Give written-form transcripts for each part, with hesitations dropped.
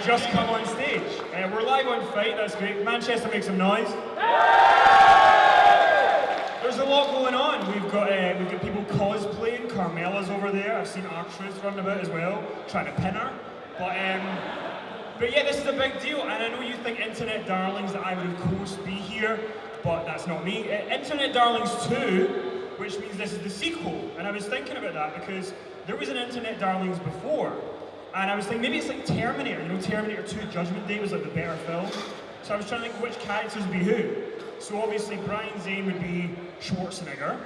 just come on stage. We're live on FITE, that's great. Manchester, make some noise. There's a lot going on. We've got people cosplaying. Carmela's over there. I've seen R-Truth running about as well, trying to pin her. But yeah, this is a big deal, and I know you think Internet Darlings that I would of course be here, but that's not me. Internet Darlings 2, which means this is the sequel, and I was thinking about that because there was an Internet Darlings before, and I was thinking maybe it's like Terminator, you know, Terminator 2 Judgment Day was like the better film, so I was trying to think which characters would be who. So obviously Brian Zane would be Schwarzenegger,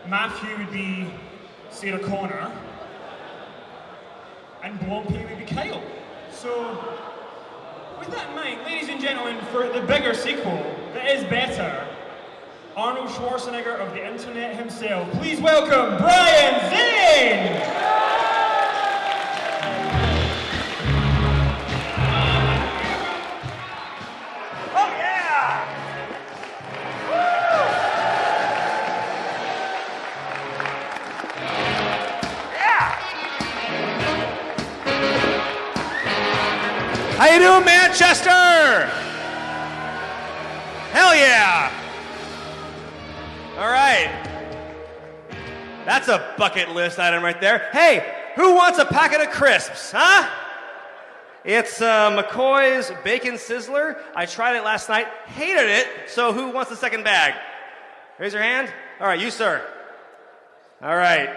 Maffew would be Sarah Connor, and Blompe would be Kyle. So, with that in mind, ladies and gentlemen, for the bigger sequel that is better, Arnold Schwarzenegger of the internet himself, please welcome Brian Zane! How you doing, Manchester? Hell yeah! All right. That's a bucket list item right there. Hey, who wants a packet of crisps, huh? It's McCoy's Bacon Sizzler. I tried it last night, hated it, so who wants the second bag? Raise your hand. All right, you, sir. All right.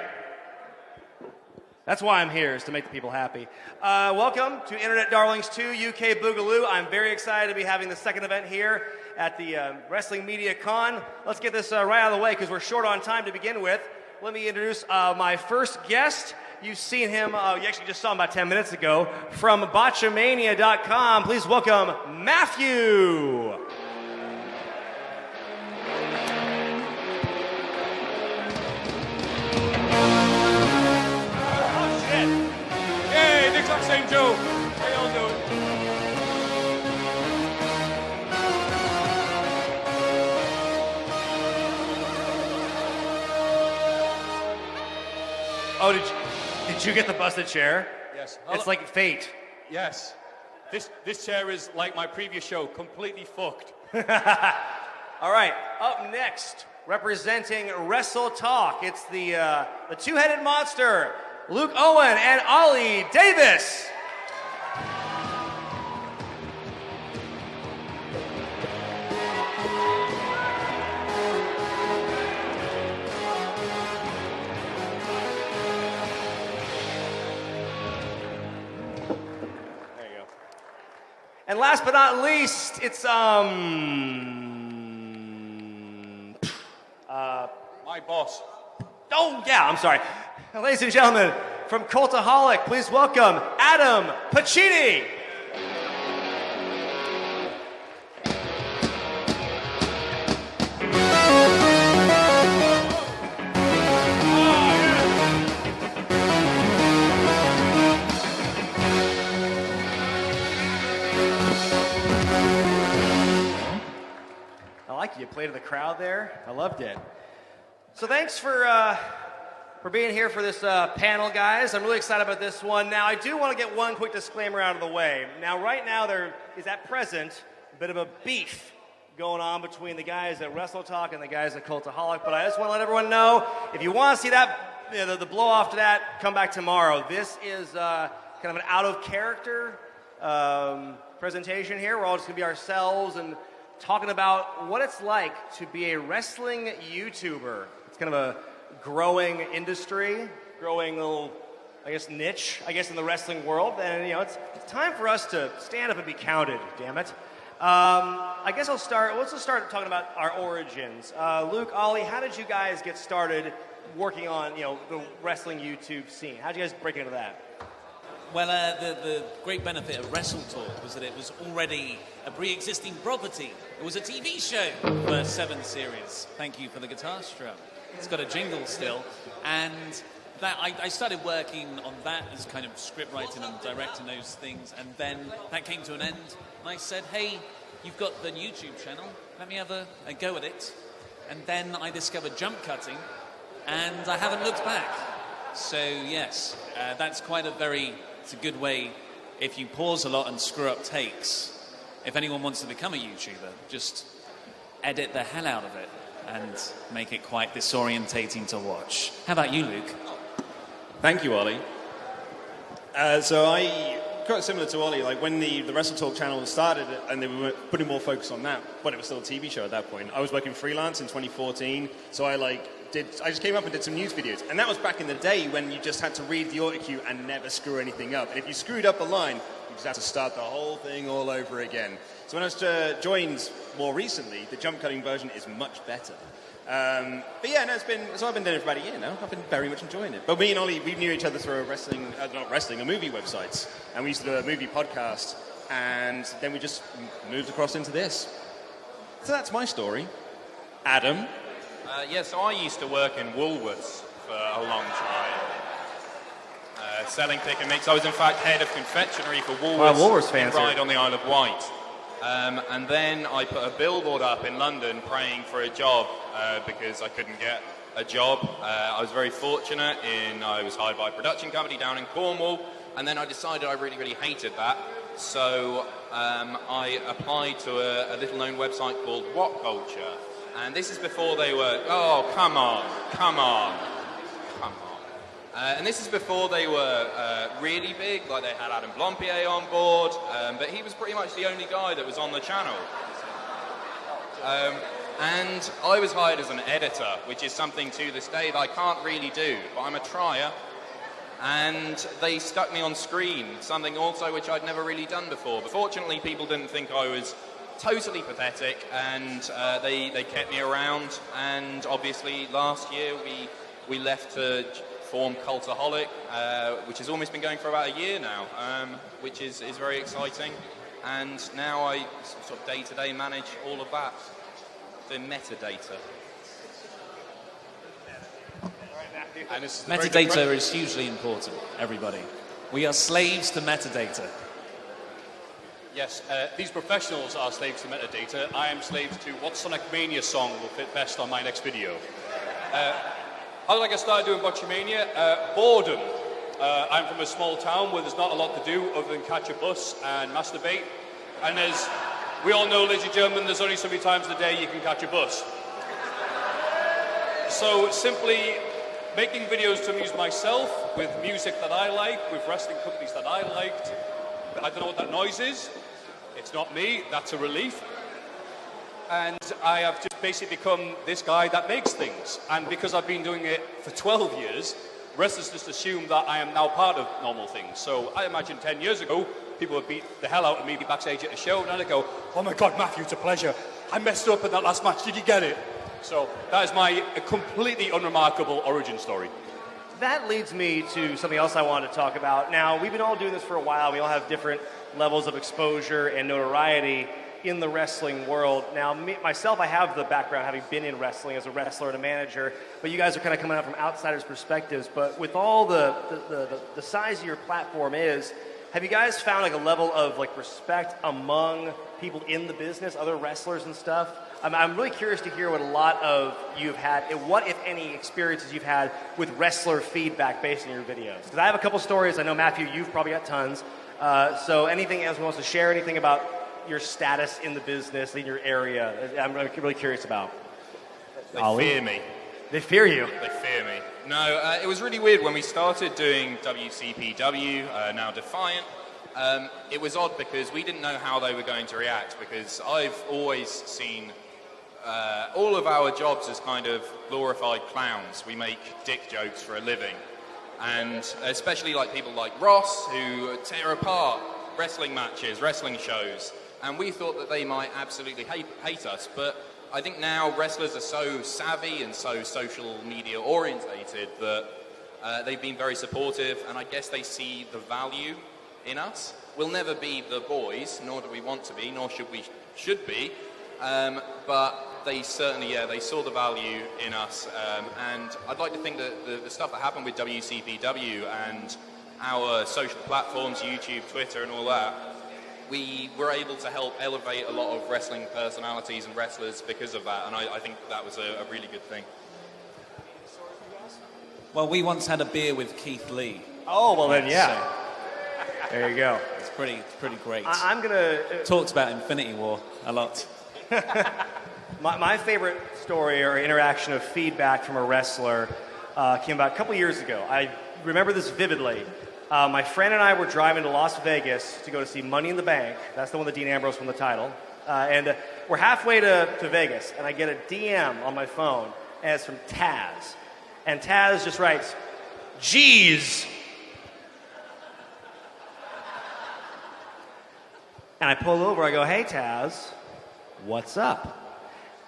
That's why I'm here, is to make the people happy. Welcome to Internet Darlings 2 UK Boogaloo. I'm very excited to be having the second event here at the Wrestling Media Con. Let's get this right out of the way because we're short on time to begin with. Let me introduce my first guest. You've seen him, you actually just saw him about 10 minutes ago, from botchamania.com. Please welcome Maffew. Same Joe. How y'all doing? Oh, did you get the busted chair? Yes. It's like fate. Yes. This chair is like my previous show, completely fucked. All right. Up next, representing Wrestle Talk, it's the two-headed monster, Luke Owen and Ollie Davis. There you go. And last but not least, it's My boss. oh yeah, I'm sorry. Ladies and gentlemen, from Cultaholic, please welcome Adam Pacini. I like you played to the crowd there. I loved it. So thanks for being here for this panel, guys. I'm really excited about this one. Now, I do want to get one quick disclaimer out of the way. Now, right now, there is at present a bit of a beef going on between the guys at Wrestle Talk and the guys at Cultaholic, but I just want to let everyone know, if you want to see that, you know, the blow off to that, come back tomorrow. This is kind of an out-of-character presentation here. We're all just going to be ourselves and talking about what it's like to be a wrestling YouTuber. It's kind of a growing industry, growing little, I guess, niche, I guess, in the wrestling world. And, you know, it's time for us to stand up and be counted, damn it. I guess let's just start talking about our origins. Luke, Ollie, how did you guys get started working on, you know, the wrestling YouTube scene? How did you guys break into that? Well, the great benefit of Wrestle Talk was that it was already a pre-existing property. It was a TV show for 7 series. Thank you for the guitar strum. It's got a jingle still. And that I started working on that as kind of script writing and directing those things. And then that came to an end. And I said, hey, you've got the YouTube channel. Let me have a go at it. And then I discovered jump cutting. And I haven't looked back. So, yes, that's quite it's a good way if you pause a lot and screw up takes, if anyone wants to become a YouTuber, just edit the hell out of it and make it quite disorientating to watch. How about you, Luke? Thank you, Ollie. So I, quite similar to Ollie, like when the Wrestle Talk channel started and they were putting more focus on that, but it was still a TV show at that point. I was working freelance in 2014, so I just came up and did some news videos. And that was back in the day when you just had to read the auto cue and never screw anything up. And if you screwed up a line, you just had to start the whole thing all over again. So when I was joined more recently, the jump cutting version is much better. But yeah, no, so I've been doing it for about a year now. I've been very much enjoying it. But me and Ollie, we knew each other through a movie websites. And we used to do a movie podcast. And then we just moved across into this. So that's my story. Adam. Yeah, so I used to work in Woolworths for a long time. Selling pick and mix. I was in fact head of confectionery for Woolworths, Woolworths fans in Ryde on the Isle of Wight. And then I put a billboard up in London praying for a job because I couldn't get a job. I was very fortunate I was hired by a production company down in Cornwall, and then I decided I really, really hated that. So I applied to a little-known website called What Culture. And this is before they were, oh, come on. And this is before they were really big, like they had Adam Blompier on board, but he was pretty much the only guy that was on the channel. And I was hired as an editor, which is something to this day that I can't really do, but I'm a trier. And they stuck me on screen, something also which I'd never really done before. But fortunately, people didn't think I was totally pathetic, and they kept me around. And obviously, last year we left to form Cultaholic, which has almost been going for about a year now, which is very exciting. And now I sort of day-to-day manage all of that, the metadata. And metadata is hugely important, everybody. We are slaves to metadata. Yes, these professionals are slaves to metadata. I am slaves to what Sonic Mania song will fit best on my next video. How did I get started doing Botchamania? Boredom. I'm from a small town where there's not a lot to do other than catch a bus and masturbate. And as we all know, ladies and gentlemen, there's only so many times in the day you can catch a bus. So simply making videos to amuse myself with music that I like, with wrestling companies that I liked. I don't know what that noise is. It's not me. That's a relief. And I have just basically become this guy that makes things. And because I've been doing it for 12 years, wrestlers just assume that I am now part of normal things. So I imagine 10 years ago, people would beat the hell out of me backstage at a show, and I'd go, oh my God, Maffew, it's a pleasure. I messed up in that last match. Did you get it? So that is my completely unremarkable origin story. That leads me to something else I wanted to talk about. Now, we've been all doing this for a while. We all have different levels of exposure and notoriety in the wrestling world. Now, myself, I have the background having been in wrestling as a wrestler and a manager, but you guys are kind of coming out from outsiders' perspectives. But with all the size of your platform is, have you guys found like a level of like respect among people in the business, other wrestlers and stuff? I'm really curious to hear what a lot of you've had, and what, if any, experiences you've had with wrestler feedback based on your videos. Because I have a couple stories. I know, Maffew, you've probably got tons. So anything else wants to share, anything about your status in the business, in your area, I'm really curious about. They fear me. They fear you? They fear me. No, it was really weird when we started doing WCPW, now Defiant. It was odd because we didn't know how they were going to react, because I've always seen all of our jobs as kind of glorified clowns. We make dick jokes for a living. And especially like people like Ross, who tear apart wrestling matches, wrestling shows. And we thought that they might absolutely hate us, but I think now wrestlers are so savvy and so social media orientated that they've been very supportive, and I guess they see the value in us. We'll never be the boys, nor do we want to be, nor should be, but they certainly, they saw the value in us, and I'd like to think that the stuff that happened with WCPW and our social platforms, YouTube, Twitter, and all that, we were able to help elevate a lot of wrestling personalities and wrestlers because of that, and I think that was a really good thing. Well, we once had a beer with Keith Lee. Oh, well then, yeah. There you go. pretty great. I'm gonna Talked about Infinity War a lot. My favorite story or interaction of feedback from a wrestler came about a couple years ago. I remember this vividly. My friend and I were driving to Las Vegas to go to see Money in the Bank. That's the one that Dean Ambrose won the title. And we're halfway to Vegas, and I get a DM on my phone, and it's from Taz. And Taz just writes, "Geez." And I pull over, I go, "Hey, Taz, what's up?"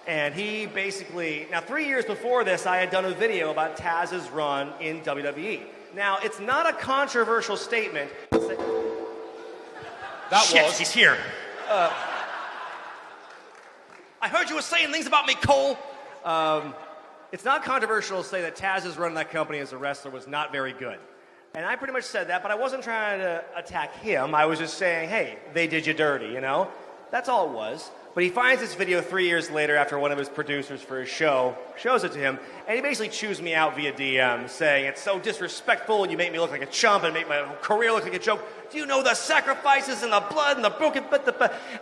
And he basically, now 3 years before this, I had done a video about Taz's run in WWE. Now, it's not a controversial statement. He's here. I heard you were saying things about me, Cole. It's not controversial to say that Taz's run in that company as a wrestler was not very good. And I pretty much said that, but I wasn't trying to attack him. I was just saying, hey, they did you dirty, you know? That's all it was. But he finds this video 3 years later after one of his producers for his show shows it to him, and he basically chews me out via DM, saying, "It's so disrespectful, and you make me look like a chump and make my career look like a joke. Do you know the sacrifices and the blood and the broken..."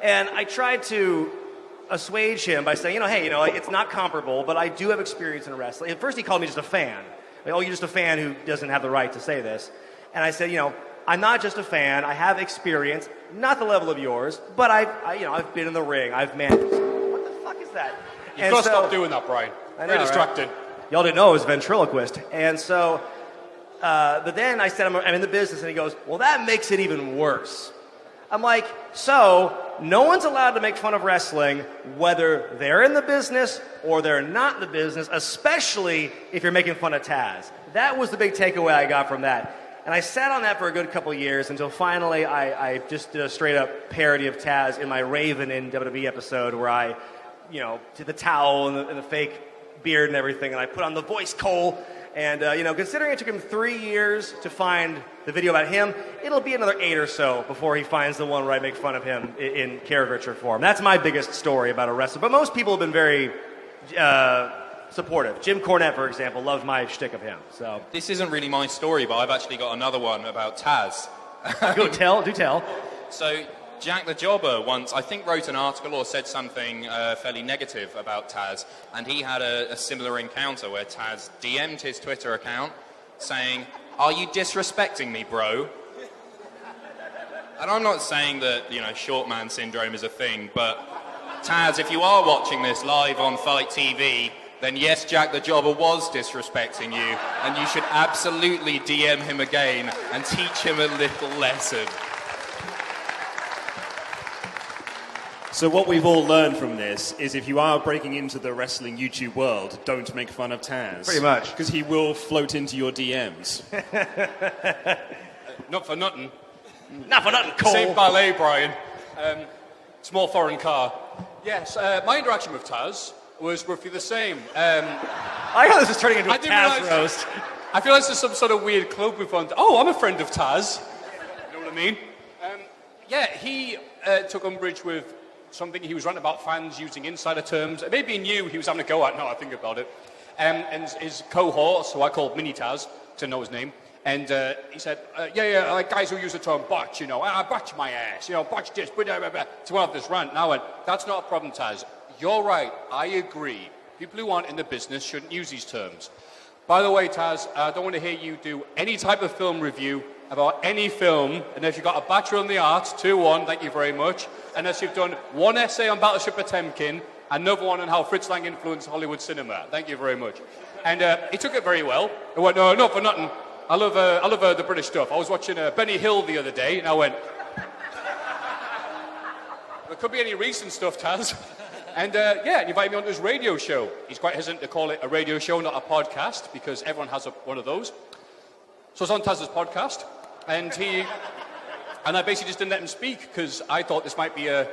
And I tried to assuage him by saying, hey, it's not comparable, but I do have experience in wrestling. At first he called me just a fan. Like, "Oh, you're just a fan who doesn't have the right to say this." And I said, I'm not just a fan. I have experience, not the level of yours, but I've been in the ring. I've managed. What the fuck is that? You've got to stop doing that, Brian. Very distracted. Right? Y'all didn't know I was a ventriloquist. And so, but then I said, I'm in the business, and he goes, "Well, that makes it even worse." I'm like, so no one's allowed to make fun of wrestling, whether they're in the business or they're not in the business, especially if you're making fun of Taz. That was the big takeaway I got from that. And I sat on that for a good couple of years until finally I just did a straight-up parody of Taz in my Raven in WWE episode where I, did the towel and the fake beard and everything, and I put on the voice Cole. And, considering it took him 3 years to find the video about him, it'll be another 8 or so before he finds the one where I make fun of him in caricature form. That's my biggest story about a wrestler. But most people have been very supportive. Jim Cornette, for example, loves my shtick of him. So This isn't really my story, but I've actually got another one about Taz. do tell. So Jack the Jobber once, I think, wrote an article or said something fairly negative about Taz, and he had a similar encounter where Taz DM'd his Twitter account saying, "Are you disrespecting me, bro?" And I'm not saying that, short man syndrome is a thing, but Taz, if you are watching this live on FITE TV, then yes, Jack the Jobber was disrespecting you, and you should absolutely DM him again and teach him a little lesson. So what we've all learned from this is if you are breaking into the wrestling YouTube world, don't make fun of Taz. Pretty much. Because he will float into your DMs. Not for nothing. Not for nothing, Cole. Same ballet, Brian. Small foreign car. Yes, my interaction with Taz was roughly the same. I thought this was turning into a Taz roast. I feel like there's some sort of weird club we've gone to. Oh, I'm a friend of Taz. You know what I mean? He took umbrage with something he was writing about fans using insider terms. Maybe he knew he was having a go at, now I think about it. And his cohort, who I called Mini Taz, to know his name, and he said, like guys who use the term botch, botch my ass, botch this, to have this rant. Now I went, that's not a problem, Taz. You're right, I agree. People who aren't in the business shouldn't use these terms. By the way, Taz, I don't want to hear you do any type of film review about any film, and if you've got a Bachelor in the Arts, 2-1, thank you very much, unless you've done one essay on Battleship Potemkin, another one on how Fritz Lang influenced Hollywood cinema. Thank you very much. And he took it very well. He went, no, not for nothing. I love the British stuff. I was watching Benny Hill the other day, and I went, there could be any recent stuff, Taz. And he invited me onto his radio show. He's quite hesitant to call it a radio show, not a podcast, because everyone has one of those. So I was on Taz's podcast, and I basically just didn't let him speak, because I thought this might be a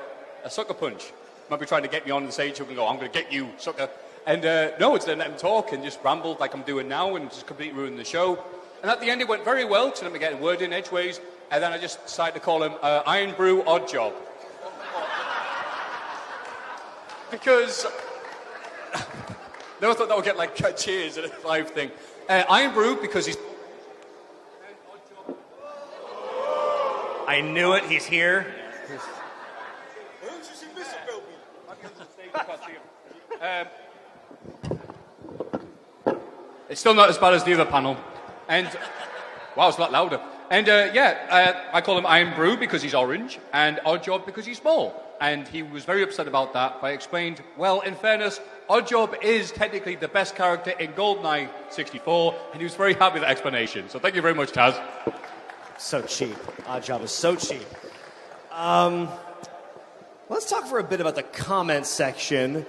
sucker punch. Might be trying to get me on the stage, so we can go, I'm going to get you, sucker. And no, it's didn't let him talk, and just rambled like I'm doing now, and just completely ruined the show. And at the end, it went very well, to let me get a word in edgeways, and then I just decided to call him Iron Brew Odd Job. Because never thought that would get like cheers at a live thing. Iron Brew because he's. I I knew it. He's here. It's still not as bad as the other panel. And, wow, it's a lot louder. And, I call him Iron Brew because he's orange, and Oddjob because he's small. And he was very upset about that. I explained, well, in fairness, Oddjob is technically the best character in GoldenEye 64, and he was very happy with that explanation. So thank you very much, Taz. So cheap. Oddjob is so cheap. Let's talk for a bit about the comment section,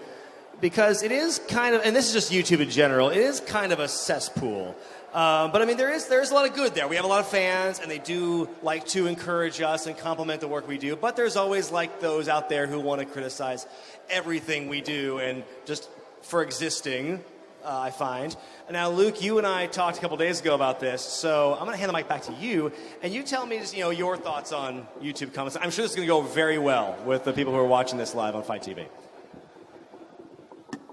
because it is kind of, and this is just YouTube in general, it is kind of a cesspool. But I mean, there is a lot of good there. We have a lot of fans, and they do like to encourage us and compliment the work we do. But there's always like those out there who want to criticize everything we do, and just for existing, I find. Now, Luke, you and I talked a couple days ago about this, so I'm going to hand the mic back to you, and you tell me just, your thoughts on YouTube comments. I'm sure this is going to go very well with the people who are watching this live on FITE TV.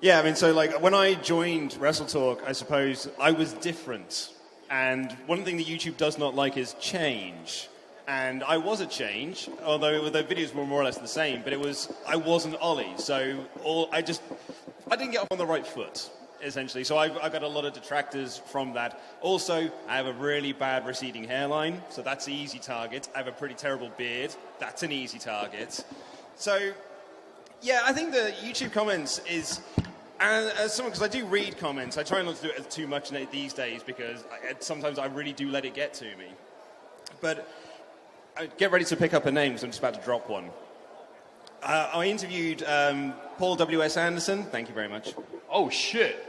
Yeah, I mean, so like when I joined Wrestle Talk, I suppose I was different. And one thing that YouTube does not like is change. And I was a change, although the videos were more or less the same, but I wasn't Ollie. So I didn't get off on the right foot, essentially. So I got a lot of detractors from that. Also, I have a really bad receding hairline, so that's an easy target. I have a pretty terrible beard. That's an easy target. So, yeah, I think the YouTube comments is... And as someone, because I do read comments, I try not to do it too much these days because sometimes I really do let it get to me. But get ready to pick up a name because I'm just about to drop one. I interviewed Paul W.S. Anderson. Thank you very much. Oh, shit.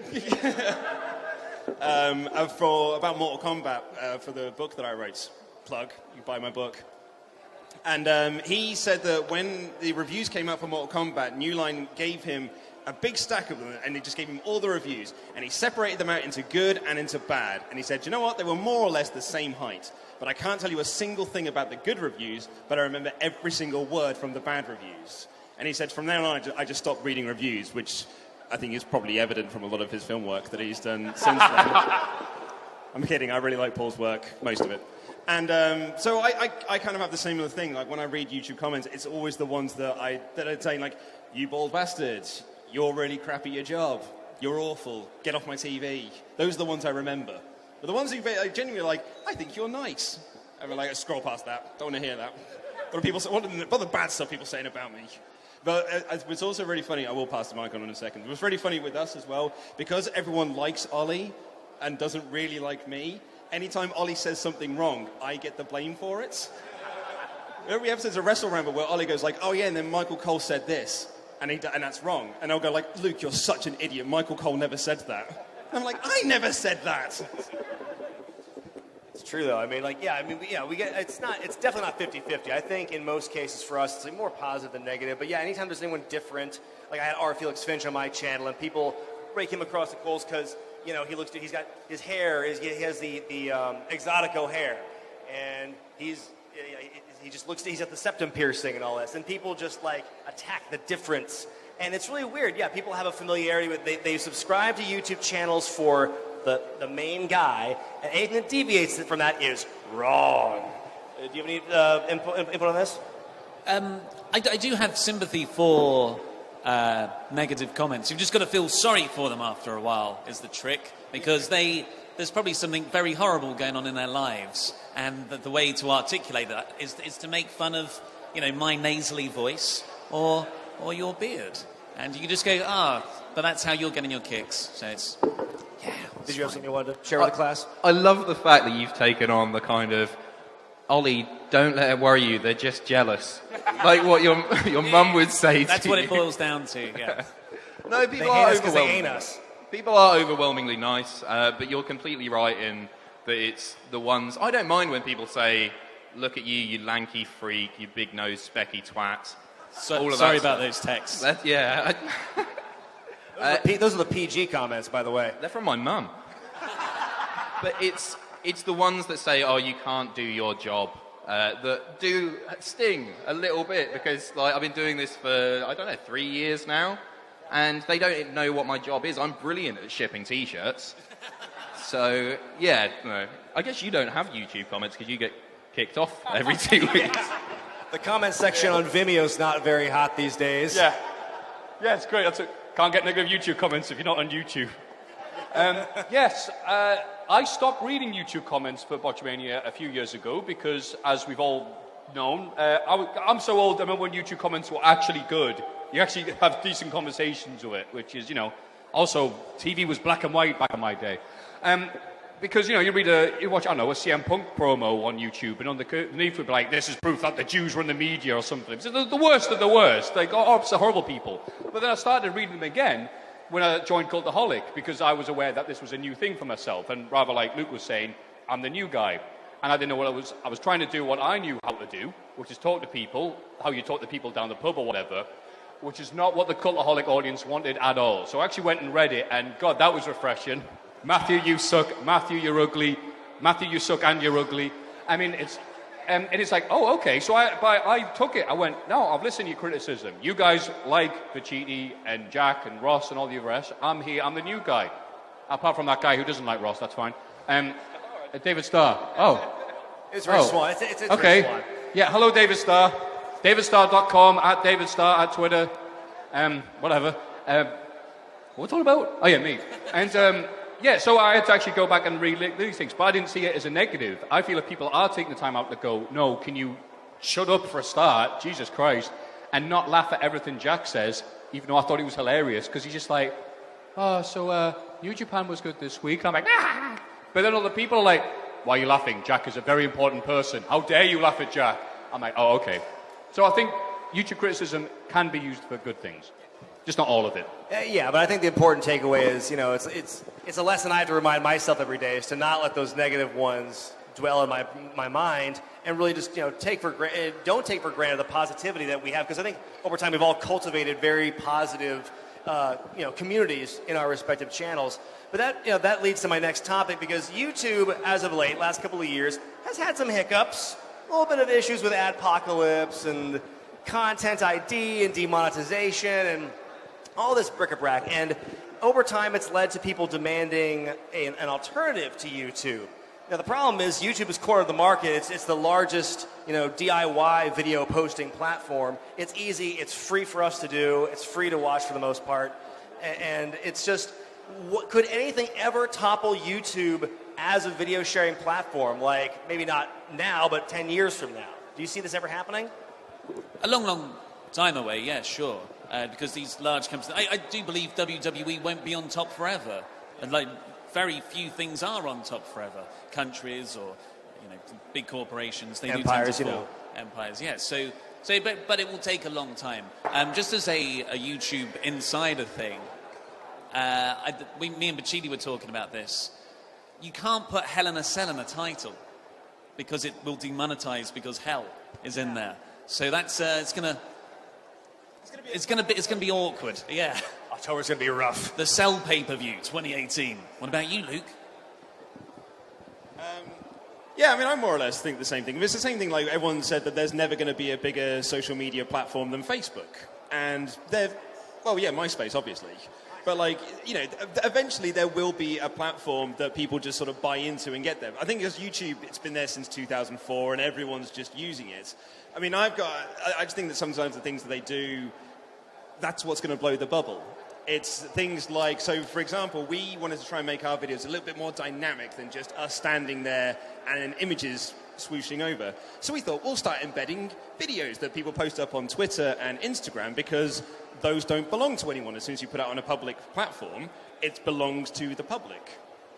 About Mortal Kombat for the book that I wrote. Plug, you buy my book. And he said that when the reviews came out for Mortal Kombat, New Line gave him a big stack of them, and they just gave him all the reviews, and he separated them out into good and into bad, and he said, you know what, they were more or less the same height, but I can't tell you a single thing about the good reviews, but I remember every single word from the bad reviews. And he said, from now on, I just stopped reading reviews, which I think is probably evident from a lot of his film work that he's done since then. I'm kidding, I really like Paul's work, most of it. And so I kind of have the same thing, like when I read YouTube comments, it's always the ones that are saying, like, you bald bastards, you're really crap at your job. You're awful. Get off my TV. Those are the ones I remember. But the ones who genuinely are like, I think you're nice. And we're like, scroll past that. Don't want to hear that. What are the bad stuff people saying about me? But it's also really funny. I will pass the mic on in a second. It was really funny with us as well. Because everyone likes Ollie and doesn't really like me, anytime Ollie says something wrong, I get the blame for it. Every episode's a Wrestle Ramble where Ollie goes like, oh yeah, and then Michael Cole said this. And that's wrong. And I'll go like, Luke, you're such an idiot. Michael Cole never said that. And I'm like, I never said that. It's true, though. I mean, we get, it's definitely not 50-50. I think in most cases for us, it's like more positive than negative. But yeah, anytime there's anyone different, like I had R. Felix Finch on my channel, and people break him across the coals because, he's got his hair, he has the Exotico hair. And he just looks, he's got the septum piercing and all this, and people just like attack the difference, and it's really weird. Yeah, people have a familiarity with, they subscribe to YouTube channels for the main guy, and anything that deviates from that is wrong. Do you have any input on this? I do have sympathy for negative comments. You've just got to feel sorry for them after a while is the trick, because there's probably something very horrible going on in their lives, and the way to articulate that is to make fun of, my nasally voice or your beard, and you just go, but that's how you're getting your kicks. So it's, yeah. Did you have something you wanted to share with the class? I love the fact that you've taken on the kind of, Ollie, don't let it worry you, they're just jealous. Like what your mum would say That's to what you. it boils down to, yeah. No, people they are hate us because they overwhelming. hate us. People are overwhelmingly nice, but you're completely right in that it's the ones... I don't mind when people say, look at you, you lanky freak, you big-nosed, specky twat. Sorry about those texts. Yeah. Those are the PG comments, by the way. They're from my mum. But it's the ones that say, oh, you can't do your job, that do sting a little bit, because I've been doing this for, 3 years now. And they don't know what my job is. I'm brilliant at shipping T-shirts. So, yeah, no. I guess you don't have YouTube comments because you get kicked off every 2 weeks. The comment section on Vimeo is not very hot these days. Yeah. Yeah, it's great. Can't get negative YouTube comments if you're not on YouTube. Yes, I stopped reading YouTube comments for Botchamania a few years ago because, as we've all known, I'm so old, I remember when YouTube comments were actually good. You actually have decent conversations with it, which is, also, TV was black and white back in my day. Because, you watch, I don't know, a CM Punk promo on YouTube, and underneath would be like, this is proof that the Jews run the media or something. It's the worst of the worst. Like, absolute horrible people. But then I started reading them again when I joined Cultaholic, because I was aware that this was a new thing for myself. And rather like Luke was saying, I'm the new guy. And I didn't know what I was trying to do what I knew how to do, which is talk to people, how you talk to people down the pub or whatever, which is not what the Cultaholic audience wanted at all. So I actually went and read it, and God, that was refreshing. Maffew, you suck. Maffew, you're ugly. Maffew, you suck and you're ugly. I mean, it's like, oh, okay. So I took it. I went, no, I've listened to your criticism. You guys like Vachiti and Jack and Ross and all the rest. I'm here. I'm the new guy. Apart from that guy who doesn't like Ross, that's fine. David Starr. Oh. It's Rich Swan. It's okay. Rich Swan. Yeah, hello, David Starr. DavidStarr.com, @DavidStarr, at Twitter. Whatever. What are we talking about? Oh, yeah, me. And, yeah, so I had to actually go back and read these things, but I didn't see it as a negative. I feel if people are taking the time out to go, no, can you shut up for a start, Jesus Christ, and not laugh at everything Jack says, even though I thought he was hilarious, because he's just like, New Japan was good this week. And I'm like, ah! But then other people are like, why are you laughing? Jack is a very important person. How dare you laugh at Jack? I'm like, oh, okay. So I think YouTube criticism can be used for good things. Just not all of it. Yeah, but I think the important takeaway is, it's a lesson I have to remind myself every day, is to not let those negative ones dwell in my mind, and really just don't take for granted the positivity that we have, because I think over time we've all cultivated very positive communities in our respective channels. But that leads to my next topic, because YouTube, as of late, last couple of years, has had some hiccups, a little bit of issues with adpocalypse and content ID and demonetization and all this bric-a-brac, and over time it's led to people demanding an alternative to YouTube. Now the problem is YouTube is core of the market. It's the largest DIY video posting platform. It's easy, it's free for us to do, it's free to watch for the most part, and it's just, could anything ever topple YouTube as a video sharing platform? Like, maybe not now, but 10 years from now. Do you see this ever happening? A long, long time away, yeah, sure. Because these large companies, I do believe WWE won't be on top forever, and like very few things are on top forever. Countries or big corporations, they empires, do tend to fall. Empires, yeah. So, but it will take a long time. Just as a YouTube insider thing, me and Bachidi were talking about this. You can't put Hell in a Cell in a title because it will demonetize, because hell is in there. So that's it's gonna be awkward. Yeah. October's gonna be rough. The Cell pay-per-view 2018. What about you, Luke? Yeah, I mean, I more or less think the same thing. It's the same thing, like everyone said that there's never going to be a bigger social media platform than Facebook. And MySpace, obviously. But, eventually there will be a platform that people just sort of buy into and get there. I think as YouTube, it's been there since 2004, and everyone's just using it. I mean, I just think that sometimes the things that they do, that's what's going to blow the bubble. It's things like, so for example, we wanted to try and make our videos a little bit more dynamic than just us standing there and images swooshing over. So we thought we'll start embedding videos that people post up on Twitter and Instagram, because those don't belong to anyone. As soon as you put it on a public platform, it belongs to the public.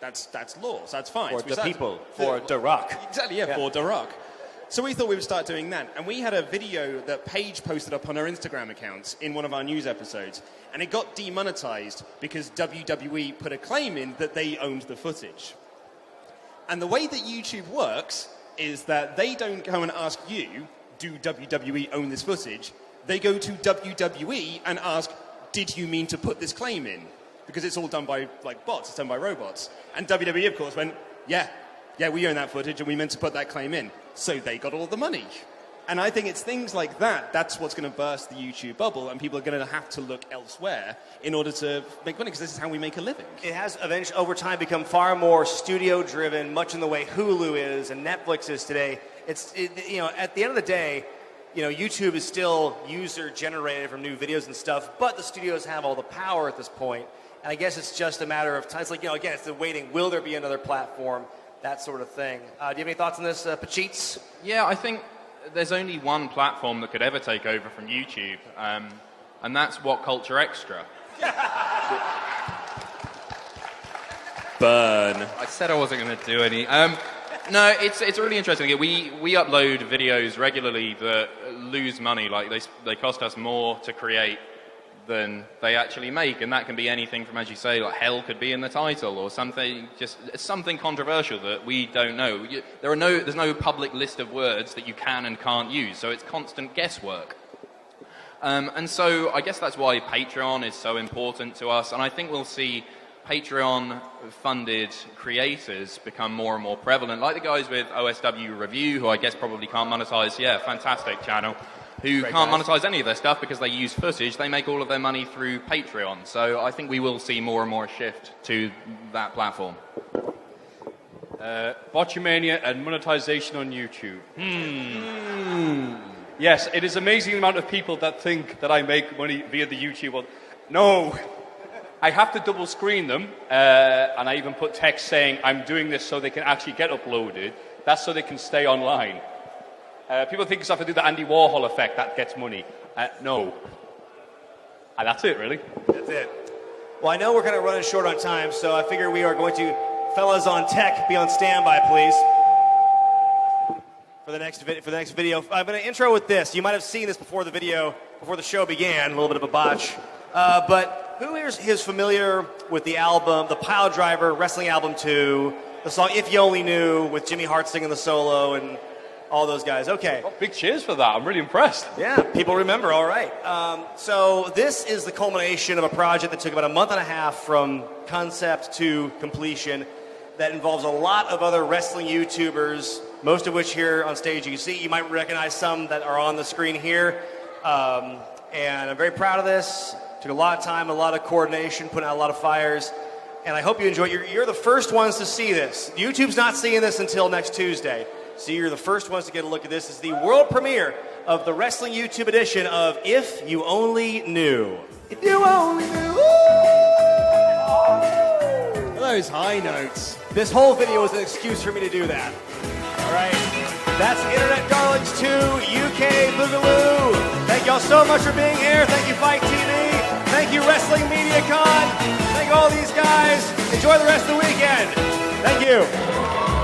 That's law, so that's fine. For the people, for The Rock. Exactly, yeah, for The Rock. So we thought we would start doing that. And we had a video that Paige posted up on her Instagram accounts in one of our news episodes. And it got demonetized because WWE put a claim in that they owned the footage. And the way that YouTube works is that they don't go and ask you, do WWE own this footage? They go to WWE and ask, did you mean to put this claim in? Because it's all done by bots, it's done by robots. And WWE, of course, went, yeah, we own that footage and we meant to put that claim in. So they got all the money. And I think it's things like that, that's what's going to burst the YouTube bubble, and people are going to have to look elsewhere in order to make money, because this is how we make a living. It has eventually, over time, become far more studio-driven, much in the way Hulu is and Netflix is today. At the end of the day, you know, YouTube is still user-generated from new videos and stuff, but the studios have all the power at this point. And I guess it's just a matter of time. It's like, you know, again, it's the waiting. Will there be another platform? That sort of thing. Do you have any thoughts on this, Pacheets? Yeah, I think there's only one platform that could ever take over from YouTube, and that's What Culture Extra. Burn. I said I wasn't going to do any. No, it's really interesting. We upload videos regularly that lose money. Like they cost us more to create than they actually make, and that can be anything from, as you say, like hell could be in the title or something, just something controversial that we don't know. There's no public list of words that you can and can't use, so it's constant guesswork. And so I guess that's why Patreon is so important to us, and I think we'll see Patreon-funded creators become more and more prevalent, like the guys with OSW Review, who I guess probably can't monetize. Yeah, fantastic channel. Who Great can't guys. monetize any of their stuff because they use footage. They make all of their money through Patreon. So I think we will see more and more shift to that platform. Botchamania and monetization on YouTube. Yes, it is amazing the amount of people that think that I make money via the YouTube. Well, no. I have to double screen them, and I even put text saying I'm doing this so they can actually get uploaded. That's so they can stay online. People think it's have to do the Andy Warhol effect, that gets money. No. And that's it, really. That's it. Well, I know we're kind of running short on time, so I figure we are going to, fellas on tech, be on standby, please, for the next video. I'm going to intro with this. You might have seen this before the show began, a little bit of a botch. But who is familiar with the album, the Pile Driver Wrestling Album 2, the song If You Only Knew, with Jimmy Hart singing the solo and all those guys? Okay. Oh, big cheers for that. I'm really impressed. Yeah, people remember, all right. So this is the culmination of a project that took about a month and a half from concept to completion that involves a lot of other wrestling YouTubers, most of which here on stage you can see. You might recognize some that are on the screen here. And I'm very proud of this. Took a lot of time, a lot of coordination, putting out a lot of fires. And I hope you enjoy it. You're the first ones to see this. YouTube's not seeing this until next Tuesday. So you're the first ones to get a look at this. It's the world premiere of the Wrestling YouTube edition of If You Only Knew. If you only knew. Those high notes. This whole video is an excuse for me to do that. All right. That's Internet Darlings 2, UK Boogaloo. Thank y'all so much for being here. Thank you, FITE TV. Thank you, Wrestling MediaCon. Thank all these guys. Enjoy the rest of the weekend. Thank you.